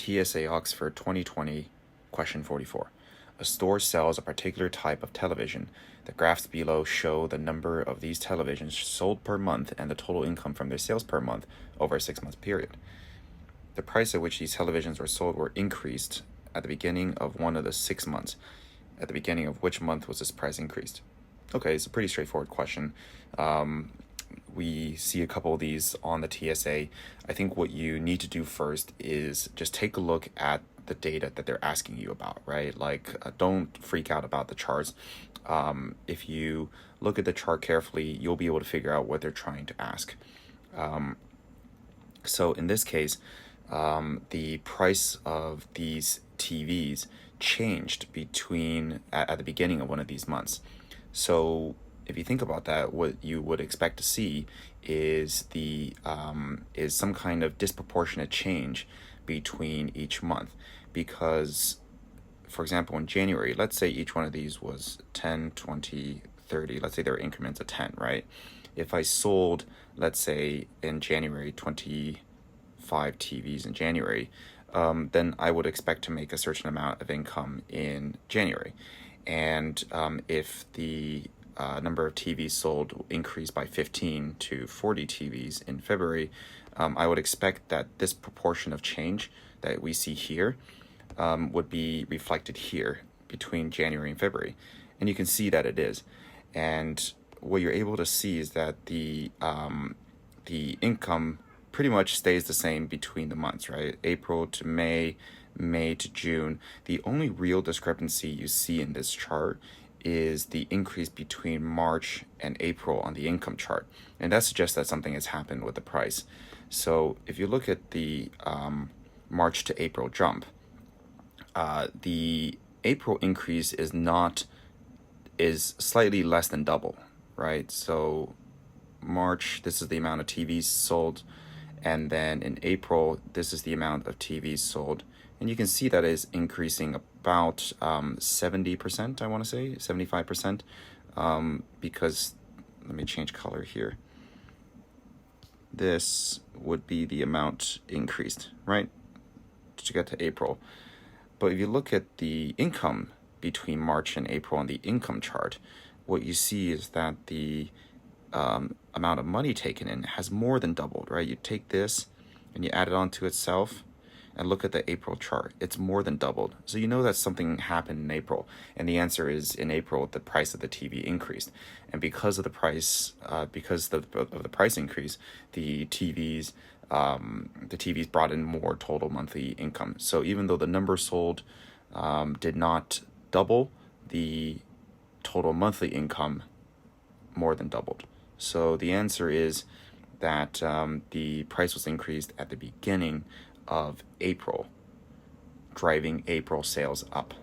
TSA Oxford 2020, question 44. A store sells a particular type of television. The graphs below show the number of these televisions sold per month and the total income from their sales per month over a 6-month period. The price at which these televisions were sold were increased at the beginning of one of the 6 months. At the beginning of which month was this price increased? Okay, it's a pretty straightforward question. We see a couple of these on the TSA. I think what you need to do first is just take a look at the data that they're asking you about, right? Don't freak out about the charts. If you look at the chart carefully, you'll be able to figure out what they're trying to ask. So in this case, the price of these TVs changed at the beginning of one of these months. So if you think about that, what you would expect to see is some kind of disproportionate change between each month. Because, for example, in January, let's say each one of these was 10, 20, 30. Let's say there were increments of 10, right? If I sold, let's say in January, 25 TVs in January, then I would expect to make a certain amount of income in January. And if the number of TVs sold increased by 15 to 40 TVs in February, I would expect that this proportion of change that we see here would be reflected here between January and February. And you can see that it is. And what you're able to see is that the income pretty much stays the same between the months, right? April to May, May to June. The only real discrepancy you see in this chart is the increase between March and April on the income chart. And that suggests that something has happened with the price. So if you look at the March to April jump, the April increase is slightly less than double, right? So March, this is the amount of TVs sold. And then in April, this is the amount of TVs sold. And you can see that is increasing about 70%, I want to say, 75%, because, let me change color here. This would be the amount increased, right, to get to April. But if you look at the income between March and April on the income chart, what you see is that the amount of money taken in has more than doubled, right? You take this and you add it onto itself and look at the April chart. It's more than doubled. So you know that something happened in April. And the answer is, in April, the price of the TV increased. And because of the price, of the price increase, the TVs brought in more total monthly income. So even though the number sold did not double, the total monthly income more than doubled. So the answer is that the price was increased at the beginning of April, driving April sales up.